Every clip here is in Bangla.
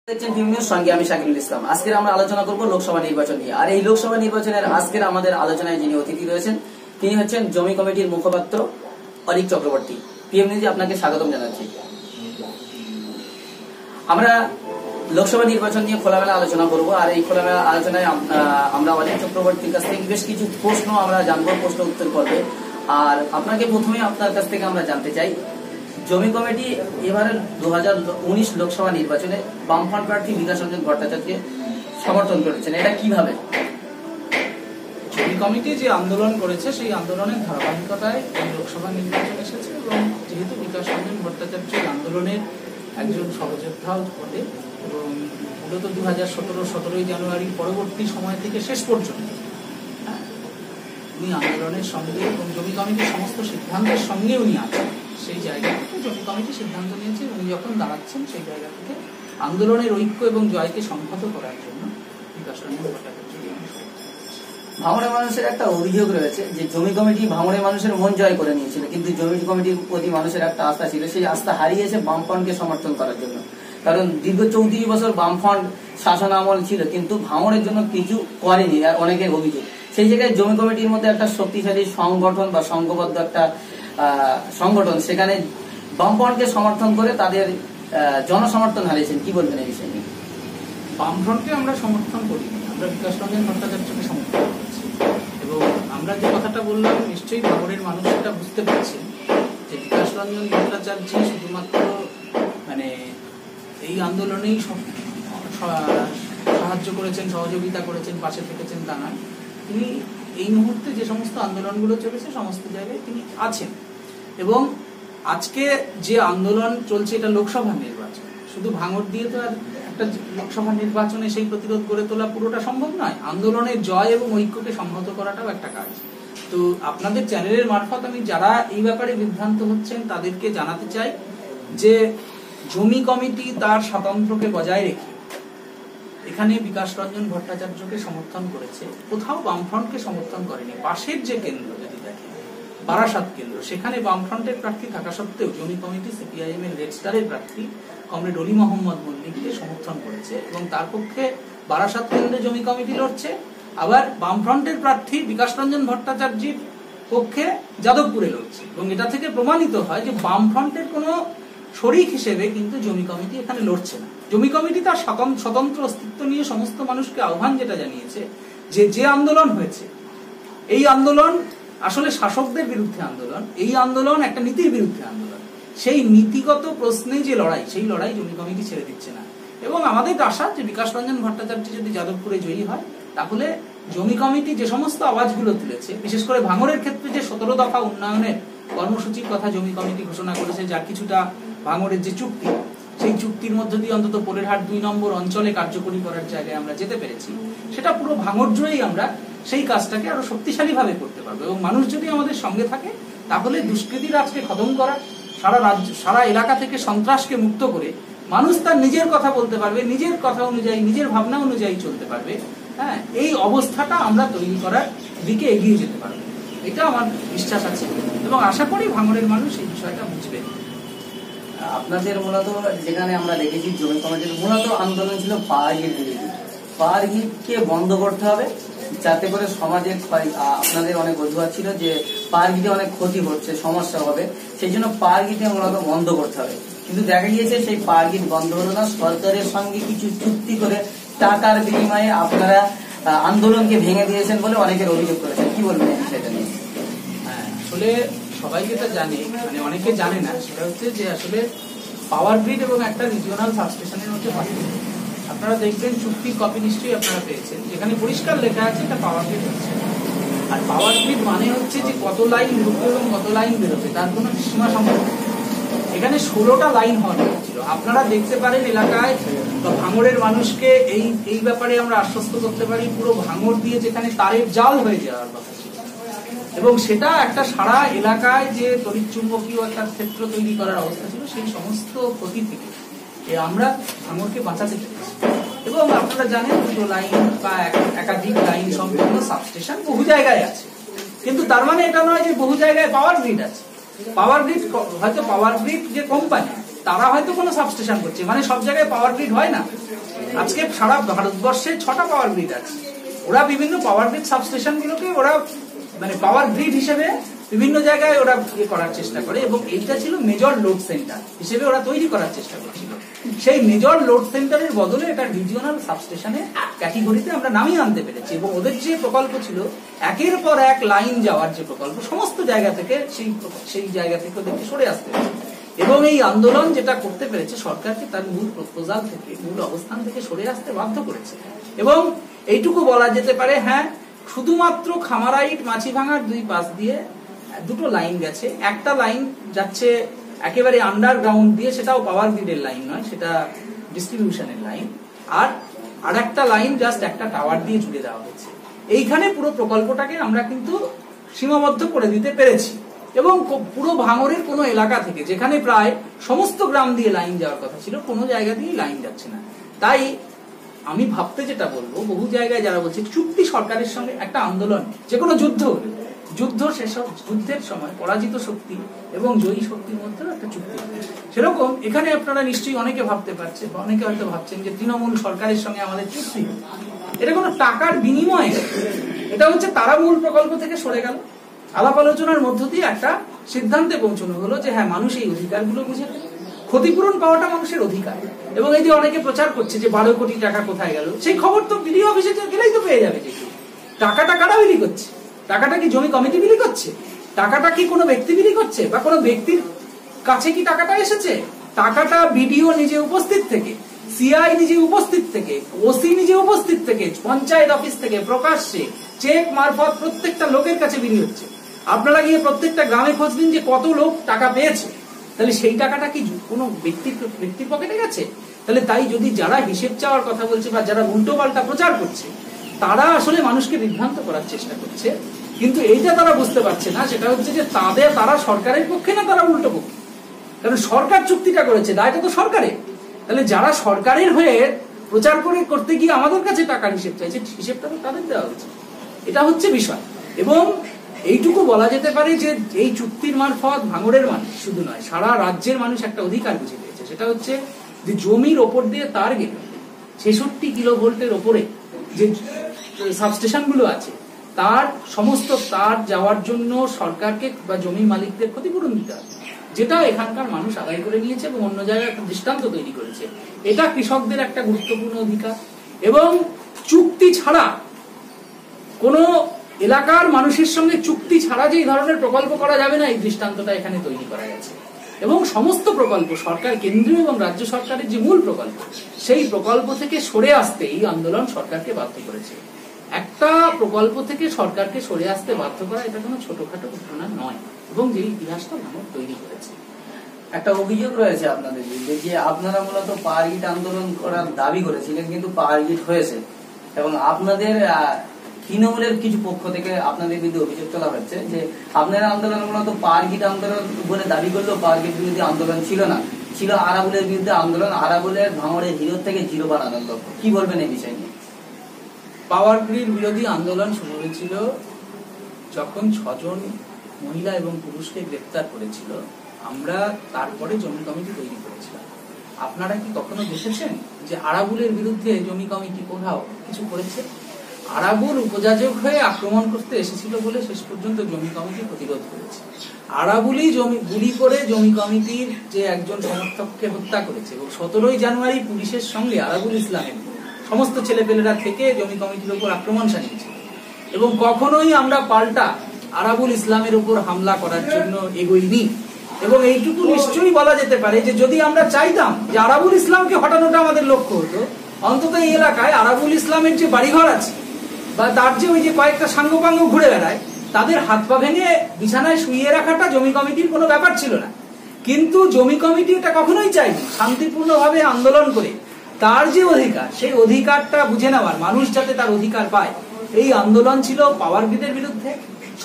সঙ্গে আমি শাকিলুল ইসলাম। আজকে আমরা আলোচনা করব লোকসভা নির্বাচন নিয়ে। আর এই লোকসভা নির্বাচনের আজকের আমাদের আলোচনায় যিনি অতিথি রয়েছেন তিনি হচ্ছেন জমি কমিটির মুখপাত্র অরিক চক্রবর্তী। পিএম নিউজে আপনাকে স্বাগতম জানাচ্ছি। আমরা লোকসভা নির্বাচন নিয়ে খোলামেলা আলোচনা করব। আর এই খোলামেলা আলোচনায় আমরা অরিক চক্রবর্তীর কাছ থেকে বেশ কিছু প্রশ্ন আমরা জানবো, প্রশ্ন উত্তর করবে। আর আপনাকে প্রথমে আপনার কাছ থেকে আমরা জানতে চাই, জমি কমিটি এবারে 2019 লোকসভা নির্বাচনে বামফ্রন্ট প্রার্থী বিকাশ রঞ্জন ভট্টাচার্যকে সমর্থন করেছেন, এটা কিভাবে? জমি কমিটি যে আন্দোলন করেছে সেই আন্দোলনের ধারাবাহিকতায় এই লোকসভা নির্বাচন এসেছে এবং যেহেতু বিকাশ রঞ্জন ভট্টাচার্য আন্দোলনের একজন সহযোদ্ধাও বটে এবং মূলত 2017 জানুয়ারি পরবর্তী সময় থেকে শেষ পর্যন্ত উনি আন্দোলনের সঙ্গে এবং জমি কমিটির সমস্ত সিদ্ধান্তের সঙ্গে উনি আছেন। সেই জায়গা থেকে জমি কমিটি সিদ্ধান্ত নিয়েছে উনি যখন দাঁড়াচ্ছেন সেই জায়গা থেকে আন্দোলনের ঐক্য এবং জয়কে সংহত করার জন্য বিকাশ রঞ্জন ভট্টাচার্যকে ভাঙড়ের মানুষের একটা অভিযোগ রয়েছে যে জমি কমিটি ভাঙড়ের মানুষের মন জয় করে নিয়েছিল, কিন্তু জমি কমিটির প্রতি মানুষের একটা আস্থা ছিল, সেই আস্থা হারিয়েছে বামফ্রন্টকে সমর্থন করার জন্য। কারণ দীর্ঘ 34 বছর বামফ্রন্ট শাসন আমল ছিল কিন্তু ভাঙড়ের জন্য কিছু করেনি, আর অনেকের অভিযোগ। সেই জায়গায় জমি কমিটির মধ্যে একটা শক্তিশালী সংগঠন বা সংঘবদ্ধ একটা সংগঠন, সেখানে বামফ্রন্টকে সমর্থন করে তাদের জনসমর্থন হারিয়েছেন, কি বলবেন এই বিষয়ে? বামফ্রন্টকে আমরা সমর্থন করিনি, আমরা বিকাশ রঞ্জন ভট্টাচার্যকে সমর্থন করছি এবং আমরা যে কথাটা বললাম নিশ্চয়ই ভাঙড়ের মানুষ সেটা বুঝতে পারছেন যে বিকাশ রঞ্জন ভট্টাচার্য শুধুমাত্র এই আন্দোলনেই সাহায্য করেছেন, সহযোগিতা করেছেন, পাশে থেকেছেন তা নয়। তিনি এই মুহূর্তে যে সমস্ত আন্দোলনগুলো চলেছে সমস্ত জায়গায় তিনি আছেন এবং আজকে যে আন্দোলন চলছে এটা লোকসভা নির্বাচন, শুধু ভাঙড় দিয়ে তো আর একটা লোকসভা নির্বাচনে সেই প্রতিরোধ গড়ে তোলা পুরোটা সম্ভব নয়। আন্দোলনের জয় এবং ঐক্যকে সংহত করাটাও একটা কাজ। তো আপনাদের চ্যানেলের মারফত আমি যারা এই ব্যাপারে বিভ্রান্ত হচ্ছেন তাদেরকে জানাতে চাই যে জমি কমিটি তার স্বাতন্ত্র্যকে বজায় রেখে এখানে বিকাশ রঞ্জন ভট্টাচার্যকে সমর্থন করেছে, কোথাও বামফ্রন্টকে সমর্থন করেনি। পাশের যে কেন্দ্র যদি দেখেন বারাসাত কেন্দ্র, সেখানে বামফ্রন্টের প্রার্থী থাকা সত্ত্বেও জমি কমিটি সিপিআইএম এর রেড স্টারের প্রার্থী কমরেড অলি মোহাম্মদ মল্লিককে সমর্থন করেছে এবং তার পক্ষে বারাসাত কেন্দ্রে জমি কমিটি লড়ছে। আবার বামফ্রন্টের প্রার্থী বিকাশ রঞ্জন ভট্টাচার্যের পক্ষে যাদবপুরে লড়ছে এবং এটা থেকে প্রমাণিত হয় যে বামফ্রন্টের কোনো শরিক হিসেবে কিন্তু জমি কমিটি এখানে লড়ছে না। জমি কমিটি তার স্বতন্ত্র অস্তিত্ব নিয়ে সমস্ত মানুষকে আহ্বান যেটা জানিয়েছে যে আন্দোলন হয়েছে এই আন্দোলন আসলে শাসকদের বিরুদ্ধে আন্দোলন, এই আন্দোলন একটা নীতির বিরুদ্ধে আন্দোলন। সেই নীতিগত প্রশ্নে যে লড়াই, সেই লড়াই জমি কমিটি ছেড়ে দিচ্ছে না এবং আমাদের আশা যে বিকাশ রঞ্জন ভট্টাচার্য যদি যাদবপুরে জয়ী হয় তাহলে জমি কমিটি যে সমস্ত আওয়াজগুলো তুলেছে, বিশেষ করে ভাঙড়ের ক্ষেত্রে যে 17 দফা উন্নয়নের কর্মসূচির কথা জমি কমিটি ঘোষণা করেছে, যার কিছুটা ভাঙড়ের যে চুক্তি, সেই চুক্তির মধ্য দিয়ে অন্তত পোলেরহাট 2 নম্বর অঞ্চলে কার্যকরী করার জায়গায় আমরা যেতে পেরেছি, সেটা পুরো ভাঙড় জুড়েই আমরা সেই কাজটাকে আরো শক্তিশালী ভাবে করতে পারবো এবং মানুষ যদি আমাদের সঙ্গে থাকে তাহলে দুষ্কৃতির রাজকে খতম করা, সারা এলাকা থেকে সন্ত্রাসকে মুক্ত করে মানুষ তার নিজের কথা বলতে পারবে, নিজের কথা অনুযায়ী, নিজের ভাবনা অনুযায়ী চলতে পারবে। হ্যাঁ, এই অবস্থাটা আমরা তৈরি করার দিকে এগিয়ে যেতে পারবো, এটা আমার বিশ্বাস আছে এবং আশা করি ভাঙড়ের মানুষ এই বিষয়টা বুঝবে। আপনাদের মূলত যেখানে আমরা দেখেছি জমি কমিটির মূলত আন্দোলন ছিল পাওয়ার গ্রিডকে বন্ধ করতে হবে, যাতে করে সমাজে আপনাদের অনেক অজুহাত ছিল যে পাওয়ার গ্রিডে অনেক ক্ষতি হচ্ছে, সমস্যা হবে, সেই জন্য পাওয়ার গ্রিডকে মূলত বন্ধ করতে হবে। কিন্তু দেখা গিয়েছে সেই পাওয়ার গ্রিড বন্ধ হলো না, সরকারের সঙ্গে কিছু চুক্তি করে টাকার বিনিময়ে আপনারা আন্দোলনকে ভেঙে দিয়েছেন বলে অনেকের অভিযোগ করেছেন, কি বলবেন এই বিষয়টা নিয়ে? আসলে সবাই যেটা জানে, অনেকে জানে না, সেটা হচ্ছে যে আসলে পাওয়ার গ্রিড এবং একটা রিজিওনাল সাবস্টেশনের মধ্যে পার্থক্য। আপনারা দেখবেন চুক্তির কপি নিশ্চয়ই আপনারা পেয়েছেন, যেখানে পরিষ্কার লেখা আছে এটা পাওয়ার গ্রিড হচ্ছে। আর পাওয়ার গ্রিড মানে হচ্ছে যে কত লাইন ঢুকবে এবং কত লাইন বেরোবে তার কোনো সীমা সম্পর্ক নেই। এখানে 16টা লাইন হওয়ার ছিল। আপনারা দেখতে পারেন এলাকায় বা ভাঙড়ের মানুষকে এই ব্যাপারে আমরা আশ্বস্ত করতে পারি, পুরো ভাঙড় দিয়ে যেখানে তারের জাল হয়ে যাওয়ার কথা ছিল এবং সেটা একটা সারা এলাকায় যে তড়িৎচুম্বকীয় একটা ক্ষেত্র তৈরি করার অবস্থা ছিল, সেই সমস্ত ক্ষতি থেকে আমরা ভাঙড়কে বাঁচাতে পেরেছি। এবং আপনারা জানেন 2 লাইন বা একাধিক লাইন সম্পূর্ণ সাবস্টেশন বহু জায়গায় আছে, কিন্তু তার মানে এটা নয় যে বহু জায়গায় পাওয়ার গ্রিড আছে। পাওয়ার গ্রিড হয়তো পাওয়ার গ্রিড যে কোম্পানি তারা হয়তো কোনো সাবস্টেশন করছে, মানে সব জায়গায় পাওয়ার গ্রিড হয় না। আজকে সারা ভারতবর্ষে 6টা পাওয়ার গ্রিড আছে, ওরা বিভিন্ন পাওয়ার গ্রিড সাবস্টেশন গুলোকে ওরা মানে পাওয়ার গ্রিড হিসেবে বিভিন্ন জায়গায় ওরা করার চেষ্টা করে, এবং এইটা ছিল মেজর লোড সেন্টার হিসেবে ওরা তৈরি করার চেষ্টা করছিল। সেই মেজর লোড সেন্টারের বদলে এটা রিজিওনাল সাবস্টেশনে ক্যাটেগরিতে আমরা নামিয়ে আনতে পেরেছি, এবং ওদের যে প্রকল্প ছিল একের পর এক লাইন যাওয়ার যে প্রকল্প, সমস্ত জায়গা থেকে সেই জায়গা থেকে ওদেরকে সরে আসতে হয়েছে। এবং এই আন্দোলন যেটা করতে পেরেছে সরকারকে তার মূল প্রপোজাল থেকে, মূল অবস্থান থেকে সরে আসতে বাধ্য করেছে। এবং এইটুকু বলা যেতে পারে, হ্যাঁ, শুধুমাত্র খামারাইট মাছিভাঙার দুই পাশ দিয়ে দুটো লাইন গেছে। একটা লাইন যাচ্ছে একেবারে আন্ডারগ্রাউন্ড দিয়ে, সেটাও পাওয়ার গ্রিডের লাইন নয়, সেটা ডিস্ট্রিবিউশনের লাইন। আর একটা লাইন জাস্ট একটা টাওয়ার দিয়ে জুড়ে দেওয়া হয়েছে। এইখানে পুরো প্রকল্পটাকে আমরা কিন্তু সীমাবদ্ধ করে দিতে পেরেছি। এবং পুরো ভাঙড়ের কোনো এলাকা থেকে, যেখানে প্রায় সমস্ত গ্রাম দিয়ে লাইন যাওয়ার কথা ছিল, কোনো জায়গা দিয়ে লাইন যাচ্ছে না। তাই আমি ভাবতে যেটা বলবো, বহু জায়গায় যারা বলছে চুক্তি সরকারের সঙ্গে একটা আন্দোলন, যে কোনো যুদ্ধ সেসব যুদ্ধের সময় পরাজিত শক্তি এবং জয়ী শক্তির মধ্যে একটা চুক্তি, সেরকম এখানে আপনারা নিশ্চয়ই অনেকে ভাবতে পারছেন, অনেকে হয়তো ভাবছেন যে তৃণমূল সরকারের সঙ্গে আমাদের চুক্তি, এটা কোনো টাকার বিনিময়ে, এটা হচ্ছে তারা মূল প্রকল্প থেকে সরে গেল, আলাপ আলোচনার মধ্য দিয়ে একটা সিদ্ধান্তে পৌঁছানো হলো যে হ্যাঁ, মানুষ এই অধিকারগুলো বুঝে, ক্ষতিপূরণ পাওয়াটা মানুষের অধিকার। এবং এই যে অনেকে প্রচার করছে যে 12 কোটি টাকা কোথায় গেল, সেই খবর তো বিডিও অফিসে গেলেই তো পেয়ে যাবে। টাকাটা কারা বিলি করছে? টাকাটা কি জমি কমিটি বিলি করছে? টাকাটা কি কোনো ব্যক্তি বিলি করছে, বা কোনো ব্যক্তির কাছে কি টাকাটা এসেছে? টাকাটা বিডিও নিজে উপস্থিত থেকে, সিআই নিজে উপস্থিত থেকে, ওসি নিজে উপস্থিত থেকে, পঞ্চায়েত অফিস থেকে প্রকাশ্যে চেক মারফত প্রত্যেকটা লোকের কাছে বিলি হচ্ছে। আপনারা গিয়ে প্রত্যেকটা গ্রামে খোঁজ দিন যে কত লোক টাকা পেয়েছে। তাহলে সেই টাকাটা কি কোনো ব্যক্তির পকেটে গেছে? তাহলে তাই যদি যারা হিসেব চাওয়ার কথা বলছে বা যারা উল্টো পাল্টা প্রচার করছে, তারা আসলে মানুষকে বিভ্রান্ত করার চেষ্টা করছে। কিন্তু এইটা তারা বুঝতে পারছে না, সেটা হচ্ছে যে তারা সরকারের পক্ষে না, তারা উল্টো পক্ষে। কারণ সরকার চুক্তিটা করেছে, দায়টা তো সরকারের। তাহলে যারা সরকারের হয়ে প্রচার করতে গিয়ে আমাদের কাছে টাকার হিসেব চাইছে, হিসেবটা তো তাদের দেওয়া হচ্ছে। এটা হচ্ছে বিষয়। এবং এইটুকু বলা যেতে পারে যে এই চুক্তির মারফত ভাঙড়ের মানুষ শুধু নয়, সারা রাজ্যের মানুষ একটা অধিকার বুঝে পেয়েছে। সেটা হচ্ছে যে জমির ওপর দিয়ে তার গেল 66 কিলোভোল্টের ওপরে যে সাবস্টেশন গুলো আছে, তার সমস্ত তার যাওয়ার জন্য সরকারকে বা জমি মালিকদের ক্ষতিপূরণ দিতে হবে, যেটা এখানকার মানুষ আদায় করে নিয়েছে এবং অন্য জায়গায় একটা দৃষ্টান্ত তৈরি করেছে। এটা কৃষকদের একটা গুরুত্বপূর্ণ অধিকার। এবং চুক্তি ছাড়া কোনো এলাকার মানুষের সঙ্গে চুক্তি ছাড়া যে এই ধরনের প্রকল্প করা যাবে না, এই দৃষ্টান্তটা এখানে তৈরি করা গেছে। এবং সমস্ত প্রকল্প সরকার, কেন্দ্রীয় এবং রাজ্য সরকারের যে মূল প্রকল্প, সেই প্রকল্প থেকে সরে আসতে এই আন্দোলন সরকারকে বাধ্য করেছে। একটা প্রকল্প থেকে সরকারকে সরে আসতে বাধ্য করা এটা কোনো ছোটখাটো ঘটনা নয়, এবং যে ইতিহাসটা ভাঙড় তৈরি করেছে। একটা অভিযোগ রয়েছে আপনাদের বিরুদ্ধে যে আপনারা মূলত পাওয়ার গ্রিড আন্দোলন করার দাবি করেছিলেন, কিন্তু পাওয়ার গ্রিড হয়েছে, এবং আপনাদের তৃণমূলের কিছু পক্ষ থেকে আপনাদের বিরুদ্ধে অভিযোগ তোলা হচ্ছে যে আপনারা আন্দোলন মূলত পাওয়ার গ্রিড আন্দোলন বলে দাবি করলেও পাওয়ার গ্রিড বিরোধী আন্দোলন ছিল না, ছিল আরাবুলের বিরুদ্ধে আন্দোলন, আরাবুলের ভাঙড়ের হিরো থেকে জিরো বানানোর লক্ষ্য। কি বলবেন এই বিষয় নিয়ে? পাওয়ার গ্রিড বিরোধী আন্দোলন শুরু হয়েছিল যখন 6 জন মহিলা এবং পুরুষকে গ্রেপ্তার করেছিল। আমরা তারপরে জমি কমিটি তৈরি করেছিলাম। আপনারা কি কখনো দেখেছেন যে আরাবুলের বিরুদ্ধে জমি কমিটি কোথাও কিছু করেছে? আরাবুল উপযাজক হয়ে আক্রমণ করতে এসেছিল বলে শেষ পর্যন্ত জমি কমিটি প্রতিরোধ করেছে। আরাবুলই গুলি করে জমি কমিটির যে একজন সমর্থককে হত্যা করেছে, এবং 17 জানুয়ারি পুলিশের সঙ্গে আরাবুল ইসলামের সমস্ত ছেলেপেলেরা থেকে জমি কমিটির উপর আক্রমণ চালিয়েছে। এবং কখনোই আমরা পাল্টা আরাবুল ইসলামের উপর হামলা করার জন্য এগোইনি। এবং এইটুকু নিশ্চয়ই বলা যেতে পারে যে যদি আমরা চাইতাম যে আরাবুল ইসলামকে হটানোটা আমাদের লক্ষ্য হতো, অন্তত এই এলাকায় আরাবুল ইসলামের যে বাড়িঘর আছে বা তার যে ওই যে কয়েকটা সাঙ্গপাঙ্গ ঘুরে বেড়ায়, তাদের হাত পা ভেঙে বিছানায় শুইয়ে রাখাটা জমি কমিটির কোনো ব্যাপার ছিল না। কিন্তু জমি কমিটি এটা কখনোই চাইনি। শান্তিপূর্ণভাবে আন্দোলন করে তার যে অধিকার, সেই অধিকারটা বুঝে নেওয়ার, মানুষ যাতে তার অধিকার পায়, এই আন্দোলন ছিল পাওয়ার গ্রিডের বিরুদ্ধে,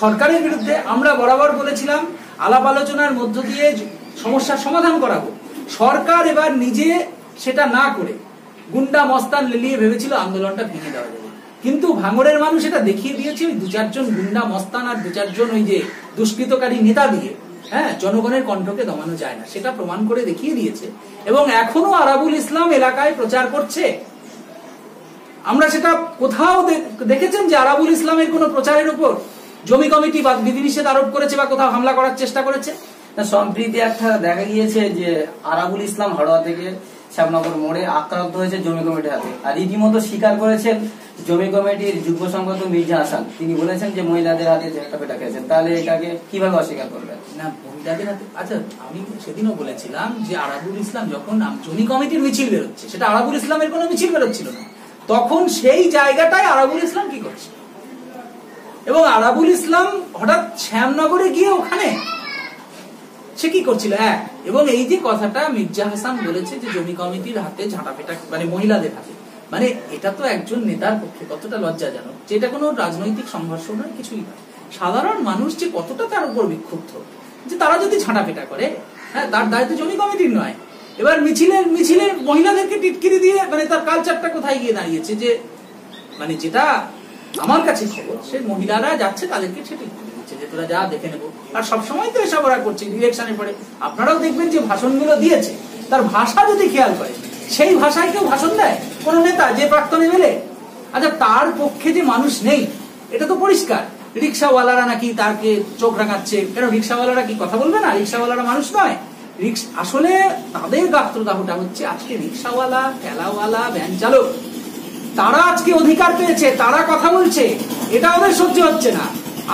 সরকারের বিরুদ্ধে। আমরা বরাবর বলেছিলাম আলাপ আলোচনার মধ্য দিয়ে সমস্যার সমাধান করাবো। সরকার এবার নিজে সেটা না করে গুন্ডা মস্তান লেলিয়ে ভেবেছিল আন্দোলনটা ভেঙে দেওয়া যাবে। কিন্তু ভাঙড়ের মানুষ এটা দেখিয়ে দিয়েছে ওই 2-4 জন গুন্ডা মস্তান আর 2-4 জন ওই যে দুষ্কৃতকারী নেতা দিয়ে হ্যাঁ, জনগণের কণ্ঠকে দমানো যায় না, সেটা প্রমাণ করে দেখিয়ে দিয়েছে। এবং এখনো আরাবুল ইসলাম এলাকায় প্রচার করছে। আমরা সেটা কোথাও দেখেছেন যে আরাবুল ইসলামের কোন প্রচারের উপর জমি কমিটি বা বিধিনিষেধ আরোপ করেছে বা কোথাও হামলা করার চেষ্টা করেছে? সম্প্রীতি একটা দেখা গিয়েছে যে আরাবুল ইসলাম হাড়োয়া থেকে শ্যামনগর মোড়ে আক্রান্ত হয়েছে জমি কমিটির হাতে, আর রীতিমতো স্বীকার করেছেন জমি কমিটির যুগ্ম সম্পাদক মির্জা হাসান। তিনি বলেছেন যে মহিলাদের হাতে ঝাঁটা খেয়েছেন। তাহলে এটাকে কিভাবে অস্বীকার করবেন? না, মহিলাদের হাতে, আচ্ছা আমি সেদিনও বলেছিলাম যে আরাবুল ইসলাম যখন জমি কমিটির মিছিল বেরোচ্ছে, সেটা আরাবুল ইসলামের কোনো মিছিল বেরোচ্ছিল না, তখন সেই জায়গাটায় আরাবুল ইসলাম কি করছে? এবং আরাবুল ইসলাম হঠাৎ শ্যামনগরে গিয়ে ওখানে সে কি করছিল? এবং এই যে কথাটা মির্জা হাসান বলেছে যে জমি কমিটির হাতে ঝাঁটাপেটা, মানে মহিলাদের হাতে, মানে এটা তো একজন নেতার পক্ষে কতটা লজ্জাজনক, যে এটা কোনো রাজনৈতিক সংঘর্ষ নয়, কিছুই নয়। সাধারণ মানুষ যে কতটা তার উপর বিক্ষুব্ধ যে তারা যদি ঝাঁটাপেটা করে, হ্যাঁ, তার দায়িত্ব জমি কমিটির নয়। এবার মিছিলে মহিলাদেরকে টিটকিরি দিয়ে, মানে তার কালচারটা কোথায় গিয়ে দাঁড়িয়েছে যে, মানে যেটা আমার কাছে খবর, সে মহিলারা যাচ্ছে তাদেরকে সেটি যে তোরা যা দেখে নেবো। আর সবসময় তো এসব ওরা করছে ইলেকশনের পরে। আপনারাও দেখবেন যে ভাষণগুলো দিয়েছে, তার ভাষা যদি খেয়াল করে, সেই ভাষায় কেউ ভাষণ দেয় কোন নেতা, যে প্রাক্তন এমএলএ? আচ্ছা, তার পক্ষে যে মানুষ নেই এটা তো পরিষ্কার। রিক্সাওয়ালারা নাকি তাকে চোখ রাঙাচ্ছে, কেন রিক্সাওয়ালারা কি কথা বলবে না? রিক্সাওয়ালারা মানুষ নয়? আসলে তাদের গাত্রদাহটা হচ্ছে আজকে রিক্সাওয়ালা, ঠেলাওয়ালা, ভ্যান চালক, তারা আজকে অধিকার পেয়েছে, তারা কথা বলছে, এটা ওদের সহ্য হচ্ছে না।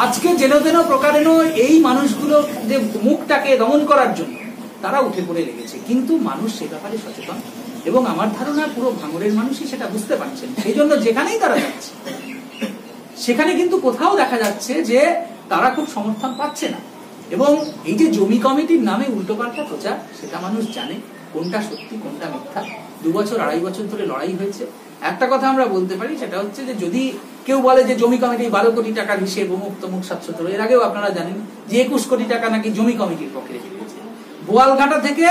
আজকে যেন তেন প্রকারেণ এই মানুষগুলো যে মুখটাকে দমন করার জন্য তারা উঠে পড়ে লেগেছে, কিন্তু মানুষ সে ব্যাপারে সচেতন, এবং আমার ধারণা পুরো ভাঙড়ের মানুষই সেটা বুঝতে পারছেন। সেই জন্য যেখানেই তারা যাচ্ছে সেখানে কিন্তু কোথাও দেখা যাচ্ছে যে তারা খুব সমর্থন পাচ্ছে না। এবং এই যে জমি কমিটির নামে উল্টোপাল্টা প্রচার, সেটা মানুষ জানে কোনটা সত্যি কোনটা মিথ্যা। 2 বছর 2.5 বছর ধরে লড়াই হয়েছে। একটা কথা আমরা বলতে পারি, সেটা হচ্ছে যে যদি কেউ বলে যে জমি কমিটি 12 কোটি টাকার হিসেব অমুক তমুক 700, এর আগেও আপনারা জানেন যে 21 কোটি টাকা নাকি জমি কমিটির পক্ষে রেখে দিয়েছে। বোয়ালঘাটা থেকে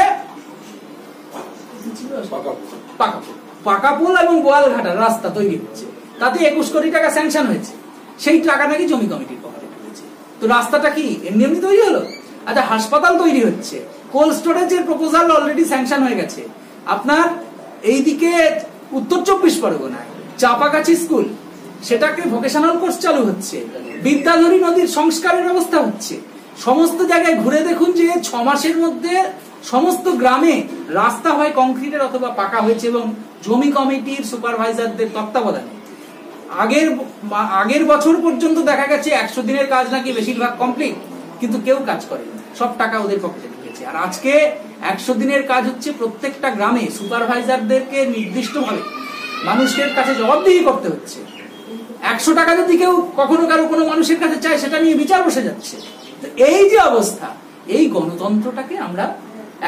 পাকাপোল এবং বোয়ালঘাটার রাস্তা তৈরি হচ্ছে, তাতে 21 কোটি টাকা স্যাংশন হয়েছে, সেই টাকা নাকি জমি কমিটির পক্ষে রেখে দিয়েছে। তো রাস্তাটা কি এমনি এমনি তৈরি হলো? আচ্ছা, হাসপাতাল তৈরি হচ্ছে, কোল্ড স্টোরেজের প্রপোজাল অলরেডি স্যাংশন হয়ে গেছে। আপনার এইদিকে উত্তর 24 পরগনায় চাপাগাছি স্কুল, সেটাকে ভোকেশনাল কোর্স চালু হচ্ছে, বিদ্যাধরী নদীর সংস্কারের ব্যবস্থা হচ্ছে। সমস্ত জায়গায় ঘুরে দেখুন যে 6 মাসের মধ্যে সমস্ত গ্রামে রাস্তা হয় কংক্রিটের অথবা পাকা হয়েছে, এবং জমি কমিটির সুপারভাইজারদের তত্ত্বাবধানে। আগের বছর পর্যন্ত দেখা গেছে 100 দিনের কাজ নাকি বেশিরভাগ কমপ্লিট, কিন্তু কেউ কাজ করেনি, সব টাকা ওদের পকেটে ঢুকেছে। আর আজকে 100 দিনের কাজ হচ্ছে প্রত্যেকটা গ্রামে, সুপারভাইজারদেরকে নির্দিষ্টভাবে মানুষের কাছে জবাবদিহি করতে হচ্ছে। 100 টাকা যদি কেউ কখনো কারো কোনো মানুষের কাছে চায়, সেটা নিয়ে বিচার বসে যাচ্ছে। এই যে অবস্থা, এই গণতন্ত্রটাকে আমরা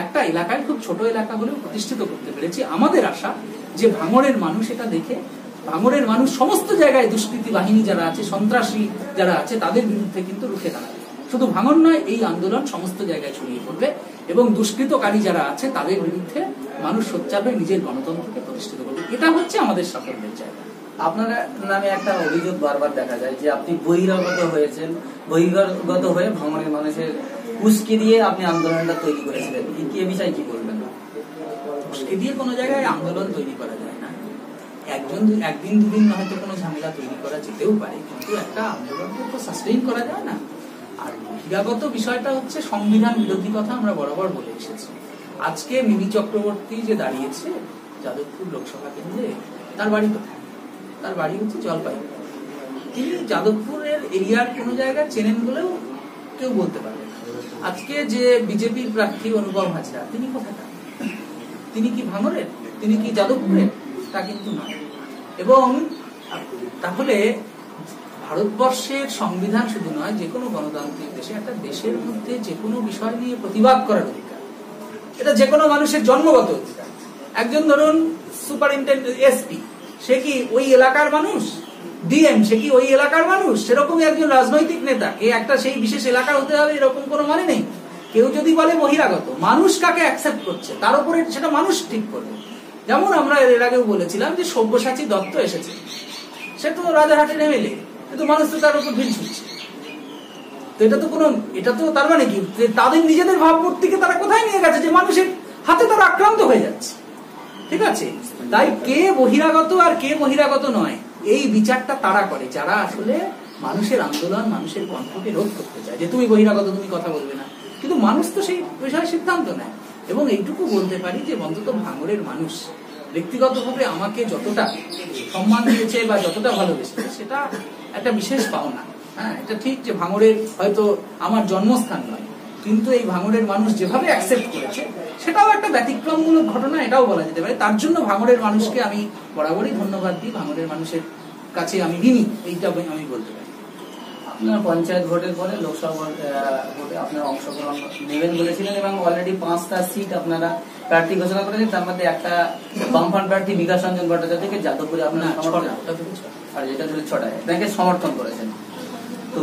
একটা এলাকায়, খুব ছোট এলাকা হলেও প্রতিষ্ঠিত করতে পেরেছি। আমাদের আশা যে ভাঙড়ের মানুষ এটা দেখে, ভাঙড়ের মানুষ সমস্ত জায়গায় দুষ্কৃতী বাহিনী যারা আছে, সন্ত্রাসী যারা আছে, তাদের বিরুদ্ধে কিন্তু রুখে দাঁড়াবে। শুধু ভাঙড় নয়, এই আন্দোলন সমস্ত জায়গায় ছড়িয়ে পড়বে, এবং দুষ্কৃতকারী যারা আছে তাদের বিরুদ্ধে মানুষ সোচ্চার হয়ে নিজের গণতন্ত্রকে প্রতিষ্ঠিত করবে। এটা হচ্ছে আমাদের সাফল্যের জায়গা। আপনার নামে একটা অভিযোগ বারবার দেখা যায় যে আপনি বহিরাগত হয়েছেন, বহিরাগত হয়ে ভাঙড়ের মানুষের উস্কে দিয়ে আপনি আন্দোলনটা তৈরি করেছিলেন। এই বিষয়ে কি বলবেন? উস্কে দিয়ে কোনো জায়গায় আন্দোলন তৈরি করা যায় না। একদিন দুদিন হয়তো কোনো ঝামেলা তৈরি করা যেতেও পারে, কিন্তু একটা আন্দোলনকে তো সাস্টেইন করা যায় না। আর বহিরাগত বিষয়টা হচ্ছে সংবিধান বিরোধী কথা আমরা বরাবর বলে এসেছি। আজকে মিমি চক্রবর্তী যে দাঁড়িয়েছে যাদবপুর লোকসভা কেন্দ্রে, তার বাড়ি কোথায়? তার বাড়ি হচ্ছে জলপাইগুড়ি। তিনি যাদবপুরের এরিয়ার কোনো জায়গা চেনেন বলেও কেউ বলতে পারবে না। আজকে যে বিজেপির প্রার্থী অনুপম হাজরা, তিনি কোথাকার? তিনি কি ভাঙড়ের? তিনি কি যাদবপুরের? তা কিন্তু নয়। এবং তাহলে ভারতবর্ষের সংবিধান শুধু নয়, যে কোনো গণতান্ত্রিক দেশে একটা দেশের মধ্যে যে কোনো বিষয় নিয়ে প্রতিবাদ করার অধিকার, এটা যে কোনো মানুষের জন্মগত অধিকার। একজন ধরুন সুপারিনটেন্ডেন্ট, এসপি, সে কি ওই এলাকার মানুষ? ডিএম, সে কি ওই এলাকার মানুষ? সেরকমই একজন রাজনৈতিক নেতা কে একটা সেই বিশেষ এলাকার হতে হবে এরকম কোনো মানে নেই। কেউ যদি বলে বহিরাগত, মানুষ কাকে অ্যাকসেপ্ট করছে তার উপরে সেটা মানুষ ঠিক করবে। যেমন আমরা এর আগেও বলেছিলাম যে সব্যসাচী দত্ত এসেছে, সে তো রাজারহাটের এমএলএ, কিন্তু মানুষ তো তার উপর ভিড় ছুটছে। তো এটা তো তার মানে কি, তাদের নিজেদের ভাবমূর্তিকে তারা কোথায় নিয়ে গেছে, যে মানুষের হাতে তারা আক্রান্ত হয়ে যাচ্ছে। ঠিক আছে, তাই কে বহিরাগত আর কে বহিরাগত নয়, এই বিচারটা তারা করে যারা আসলে মানুষের আন্দোলন, মানুষের কণ্ঠকে রোধ করতে চায়, যে তুমি বহিরাগত, তুমি কথা বলবে না। কিন্তু মানুষ তো সেই বিষয়ে সিদ্ধান্ত নেয়। এবং এইটুকু বলতে পারি যে অন্তত ভাঙড়ের মানুষ ব্যক্তিগতভাবে আমাকে যতটা সম্মান দিয়েছে বা যতটা ভালোবেসেছে, সেটা একটা বিশেষ পাওনা। হ্যাঁ, এটা ঠিক যে ভাঙড়ের হয়তো আমার জন্মস্থান নয়, কিন্তু এই ভাঙড়ের মানুষ যেভাবে অ্যাকসেপ্ট করেছে সেটাও একটা ব্যতিক্রমমূলক ঘটনা, এটাও বলা যেতে পারে। তার জন্য ভাঙড়ের মানুষকে আমি বরাবরই ধন্যবাদ দিই, ভাঙড়ের মানুষের কাছে আমি ঋণী, এইটা আমি বলতে পারি। আপনার পঞ্চায়েত ভোটের পরে লোকসভা ভোটে আপনারা অংশগ্রহণ নেবেন বলেছিলেন এবং অলরেডি 5টা সিট আপনারা প্রার্থী ঘোষণা করেছেন। তার মধ্যে একটা বামফ্রন্ট প্রার্থী বিকাশ রঞ্জন ভট্টাচার্যকে যাদবপুরে আপনারা আর যেটা ধরে 6টায় ব্যাংকে সমর্থন করেছেন। তো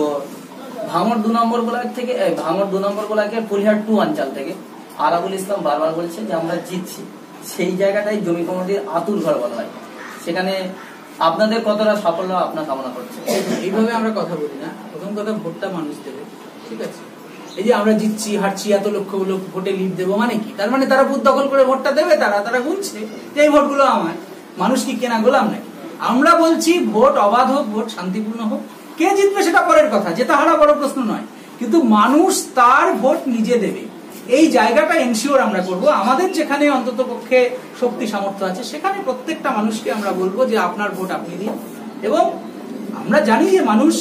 ভাঙড় 2 নম্বর ব্লক থেকে, ভাঙড় 2 নম্বর ব্লকের পুলিহাট 2 অঞ্চল থেকে আরাবুল ইসলাম বারবার বলছে যে আমরা জিতছি। সেই জায়গাটাই জমি কমিটির আতুর ঘর বলা হয়। সেখানে আপনাদের কতটা সাফল্য আপনার কামনা করছে? এইভাবে আমরা কথা বলি না। প্রথম কথা, ভোটটা মানুষ দেবে। ঠিক আছে, এই যে আমরা জিতছি, হারছি, এত লক্ষ লোক ভোটে লিড দেবো মানে কি? তার মানে তারা বুথ দখল করে ভোটটা দেবে, তারা গুনছে যে এই ভোটগুলো আমার। মানুষ কি কেনা গোলাম নাকি? আমরা বলছি ভোট অবাধ হোক, ভোট শান্তিপূর্ণ হোক। কে জিতবে সেটা পরের কথা, যেটা হারা বড় প্রশ্ন নয়, কিন্তু মানুষ তার ভোট নিজে দেবে, এই জায়গাটা এনশিওর আমরা করব। আমাদের যেখানে অন্তত পক্ষে শক্তি সামর্থ্য আছে, সেখানে প্রত্যেকটা মানুষকে আমরা বলবো যে আপনার ভোট আপনি দিন। এবং আমরা জানি যে মানুষ,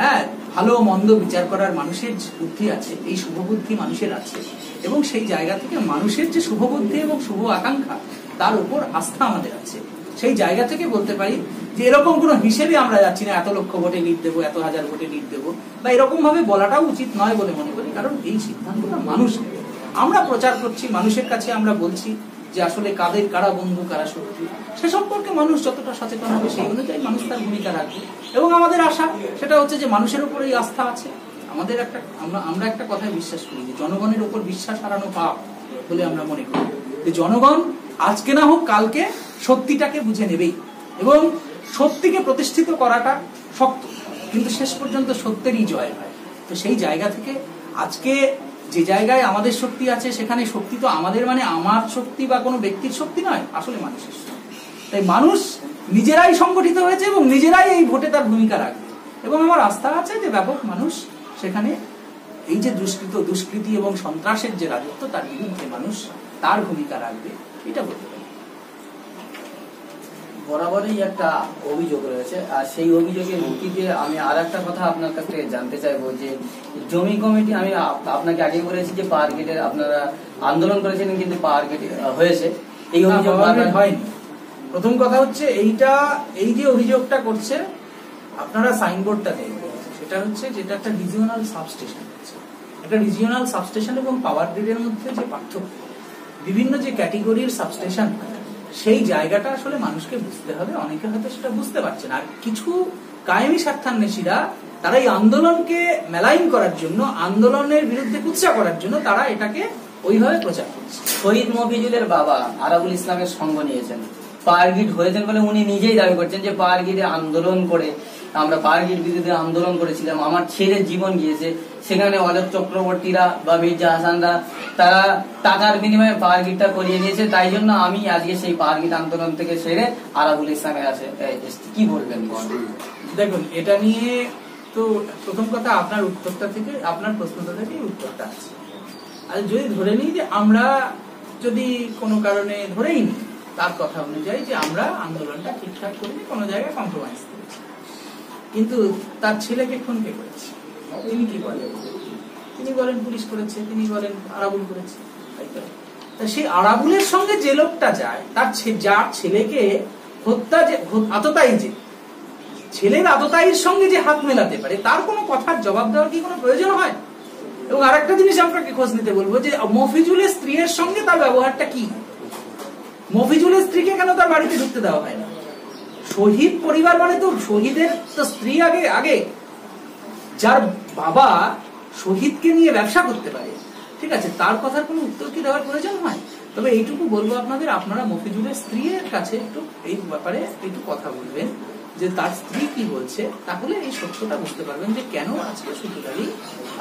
হ্যাঁ, ভালো মন্দ বিচার করার মানুষের বুদ্ধি আছে, এই শুভবুদ্ধি মানুষের আছে। এবং সেই জায়গা থেকে মানুষের যে শুভবুদ্ধি এবং শুভ আকাঙ্ক্ষা, তার উপর আস্থা আমাদের আছে। সেই জায়গা থেকে বলতে পারি যে এরকম কোনো হিসেবে আমরা যাচ্ছি না এত লক্ষ ভোটে লিড দেবো, এত হাজার ভোটে লিড দেবো, বা এরকম ভাবে বলাটাও উচিত নয় বলে মনে করি। কারণ এই সিদ্ধান্তটা মানুষ নেবে। আমরা প্রচার করছি, মানুষের কাছে আমরা বলছি যে আসলে কারা বন্ধু, কারা শত্রু, সে সম্পর্কে মানুষ যতটা সচেতন হবে সেই অনুযায়ী মানুষ তার ভূমিকা রাখবে। এবং আমাদের আশা সেটা হচ্ছে যে মানুষের উপরেই আস্থা আছে। আমাদের আমরা একটা কথায় বিশ্বাস করি যে জনগণের উপর বিশ্বাস হারানো পাপ বলে আমরা মনে করি। যে জনগণ আজকে না হোক কালকে সত্যিটাকে বুঝে নেবেই, এবং সত্যিকে প্রতিষ্ঠিত করাটা শক্ত, কিন্তু শেষ পর্যন্ত সত্যেরই জয় হয়। তো সেই জায়গা থেকে আজকে যে জায়গায় আমাদের শক্তি আছে, সেখানে শক্তি তো আমাদের মানে আমার শক্তি বা কোনো ব্যক্তির শক্তি নয়, আসলে মানুষের শক্তি। তাই মানুষ নিজেরাই সংগঠিত হয়েছে এবং নিজেরাই এই ভোটে তার ভূমিকা রাখবে। এবং আমার আস্থা আছে যে ব্যাপক মানুষ সেখানে এই যে দুষ্কৃতি এবং সন্ত্রাসের যে রাজত্ব, তার বিরুদ্ধে মানুষ তার ভূমিকা রাখবে, এটা বলতে পারি। বরাবরই একটা অভিযোগ রয়েছে, আর সেই অভিযোগের ভিত্তিতে আমি আর একটা কথা আপনার কাছ থেকে জানতে চাইবো যে জমি কমিটি, আমি আপনাকে আগে বলেছি যে পাওয়ার গেটের আপনারা আন্দোলন করেছিলেন, কিন্তু পাওয়ার গেট হয়েছে, এই অভিযোগ হয়নি। প্রথম কথা হচ্ছে এই যে অভিযোগটা করছে, আপনারা সাইনবোর্ডটা দেখবেন, সেটা হচ্ছে যেটা একটা রিজিওনাল সাবস্টেশন আছে। একটা রিজিওনাল সাবস্টেশন এবং পাওয়ার গ্রিডের মধ্যে যে পার্থক্য, বিভিন্ন যে ক্যাটেগরির সাবস্টেশন, সেই জায়গাটা আসলে মানুষকে বুঝতে হবে। অনেকে হয়তো সেটা বুঝতে পারছে না। আর কিছু কায়েমি স্বার্থান্বেষীরা তারা এই আন্দোলনকে মেলাইন করার জন্য, আন্দোলনের বিরুদ্ধে কুৎসা করার জন্য তারা এটাকে ওইভাবে প্রচার করছে। শহীদ মফিজুলের বাবা আরাবুল ইসলামের সঙ্গ নিয়েছেন, পাওয়ার গ্রিড হয়েছেন বলে উনি নিজেই দাবি করছেন যে পাওয়ার গ্রিডে আন্দোলন করে, আমরা পাওয়ার গ্রিড বিরুদ্ধে আন্দোলন করেছিলাম, আমার ছেলের জীবন গিয়েছে। সেখানে অলোক চক্রবর্তীরা বা মির্জা হাসানরা তারা টাকার বিনিময়ে পাওয়ার গ্রিডটা করিয়ে নিয়েছে, তাই জন্য আমি আজকে সেই পাওয়ার গ্রিড আন্দোলন থেকে সেরে আরাবুল ইসলামের আছে। কি বলবেন? দেখুন, এটা নিয়ে তো প্রথম কথা আপনার উত্তরটা থেকে, আপনার প্রশ্নটা থেকে উত্তরটা আছে। আর যদি ধরে নিই যে আমরা যদি কোনো কারণে ধরেই নিই তার কথা অনুযায়ী যে আমরা আন্দোলনটা ঠিকঠাক করিনি, কোনো জায়গায় কম্প্রোমাইজ করেছি, কিন্তু তার ছেলেকে খুন কে করেছে? তিনি কি বলেন? তিনি বলেন পুলিশ করেছে, তিনি বলেন আরাবুল করেছে। সেই আরাবুলের সঙ্গে যে লোকটা যায়, যার ছেলেকে হত্যা, যে আততায়ী, যে ছেলের আততায়ীর সঙ্গে যে হাত মেলাতে পারে, তার কোনো কথার জবাব দেওয়ার কি কোনো প্রয়োজন হয়? এবং আরেকটা জিনিস আপনাকে খোঁজ নিতে বলবো যে মফিজুলের স্ত্রীর সঙ্গে তার ব্যবহারটা কি? মফিজুলের স্ত্রীকে কেন তার বাড়িতে ঢুকতে দেওয়া হয় না? শহীদ পরিবার মানে তো শহীদের তো স্ত্রী আগে। যার বাবা শহীদকে নিয়ে ব্যবসা করতে পারে, ঠিক আছে, তার কথার কোনো উত্তর কি দেওয়ার প্রয়োজন হয়? তবে এইটুকু বলবো আপনাদের, আপনারা মফিজুলের স্ত্রীর কাছে একটু এই ব্যাপারে একটু কথা বলবেন, যে তার স্ত্রী কি বলছে, তাহলে এই সত্যটা বুঝতে পারবেন যে কেন আজকে শুকুর আলী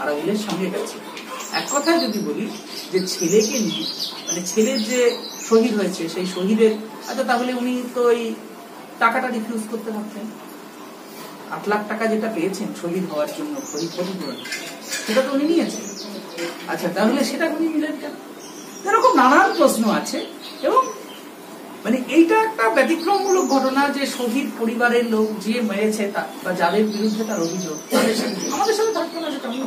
আরাবুলের সঙ্গে গেছে। এক কথায় যদি বলি যে ছেলেকে নিয়ে, মানে ছেলের যে শহীদ হয়েছে সেই শহীদের, আচ্ছা তাহলে উনি তো ওই টাকাটা রিফিউজ করতে পারতেন। 8 লাখ টাকা যেটা পেয়েছেন শহীদ হওয়ার জন্য, শহীদ ক্ষতিপূরণ, সেটা তো উনি নিয়েছেন। আচ্ছা তাহলে সেটা উনি নিলেন কেন? এরকম নানান প্রশ্ন আছে। এবং মানে এইটা একটা ব্যতিক্রমমূলক ঘটনা যে শহীদ পরিবারের লোক যে মেরেছে বা যাদের বিরুদ্ধে তার অভিযোগ, আমাদের সাথে থাকতো না সেটা অন্য,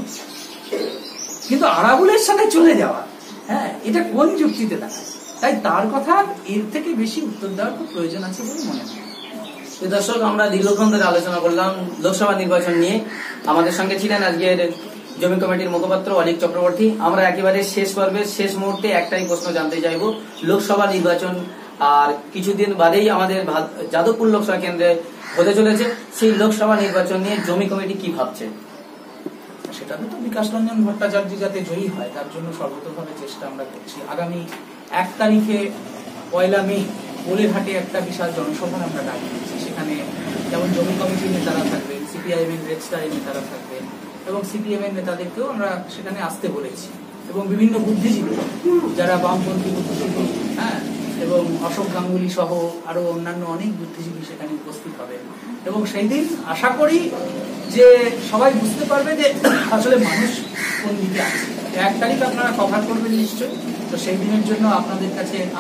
কিন্তু আরাবুলের সাথে চলে যাওয়া, হ্যাঁ, এটা কোন যুক্তিতে দেখায়? তাই তার কথা এর থেকে বেশি উত্তর দেওয়ার খুব প্রয়োজন আছে বলে মনে হয়। দর্শক, আমরা দীর্ঘক্ষণ ধরে আলোচনা করলাম লোকসভা নির্বাচন নিয়ে। আমাদের সঙ্গে ছিলেন আজকের জমি কমিটির মুখপাত্র অলিক চক্রবর্তী। আমরা একেবারে শেষ পর্বে শেষ মুহূর্তে একটাই প্রশ্ন জানতে চাইব, লোকসভা নির্বাচন আর কিছুদিন বাদেই আমাদের যাদবপুর লোকসভা কেন্দ্রে হতে চলেছে, সেই লোকসভা নির্বাচন নিয়ে জমি কমিটি কি ভাবছে? সেটাতে তো বিকাশ রঞ্জন ভট্টাচার্য যাতে জয়ী হয় তার জন্য সর্বতভাবে চেষ্টা আমরা করছি। আগামী 1 তারিখে 1 মে কোলেঘাটে একটা বিশাল জনসভা আমরা ডাক দিচ্ছি। সেখানে যেমন জমি কমিটির নেতারা থাকবেন, সিপিআইএম এর রেড স্টারের নেতারা থাকবেন এবং সিপিএম এর নেতাদেরকেও আমরা সেখানে আসতে বলেছি, এবং বিভিন্ন বুদ্ধিজীবী যারা বামপন্থী বুদ্ধিজীবী, হ্যাঁ, এবং অশোক গাঙ্গুলি সহ আরো অন্যান্য অনেক বুদ্ধিজীবী সেখানে উপস্থিত হবেন। এবং সেই দিন আশা করি যে সবাই বুঝতে পারবে যে আসলে মানুষ কোন দিকে আছে। 1 তারিখ আপনারা কভার করবেন নিশ্চয়ই, তো সেই দিনের জন্য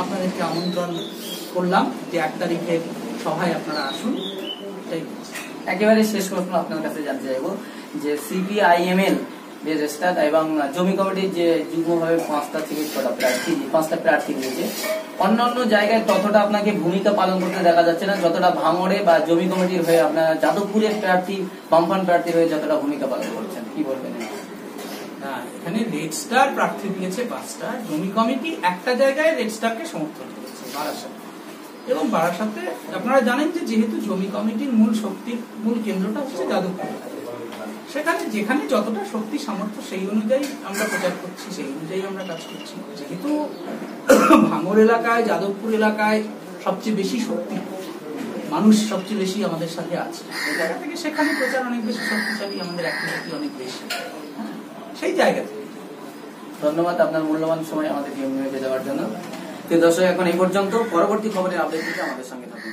আপনাদেরকে আমন্ত্রণ করলাম যে 1 তারিখের সভায় আপনারা আসুন। একেবারে শেষ প্রশ্ন আপনার কাছে জানতে চাইবো যে সিপিআইএমএল রেজিস্টার এবং জমি কমিটির যে যুগ্মভাবে 5টা থেকে 6টা প্রার্থী, 5টা প্রার্থী রয়েছে, অন্যান্য জায়গায় ততটা আপনাকে ভূমিকা পালন করতে দেখা যাচ্ছে না যতটা ভাঙড়ে বা জমি কমিটির হয়ে আপনারা যাদবপুরের প্রার্থী, বামফ্রন্ট প্রার্থী হয়ে যতটা ভূমিকা পালন করছেন, কি বলবেন? এখানে রেড স্টার প্রার্থী দিয়েছে 5টা, জমি কমিটি একটা জায়গায় রেড স্টারকে সমর্থন করেছে, বারাসাত। এবং বারাসাতে আপনারা জানেন যে যেহেতু জমি কমিটির মূল শক্তির মূল কেন্দ্রটা হচ্ছে যাদবপুর, সেখানে যেখানে যতটা শক্তি সামর্থ্য সেই অনুযায়ী আমরা প্রচার করছি, সেই অনুযায়ী আমরা কাজ করছি। যেহেতু ভাঙড় এলাকায়, যাদবপুর এলাকায় সবচেয়ে বেশি শক্তি, মানুষ সবচেয়ে বেশি আমাদের সাথে আছে, সেই জায়গা থেকে সেখানে প্রচার অনেক বেশি শক্তিশালী, আমাদের অ্যাক্টিভিটি অনেক বেশি, সেই জায়গা থেকে। ধন্যবাদ আপনার মূল্যবান সময় আমাদের দেওয়ার জন্য। দর্শক, এখন এই পর্যন্ত। পরবর্তী খবরের আপডেট দিতে আমাদের সঙ্গে থাকুন।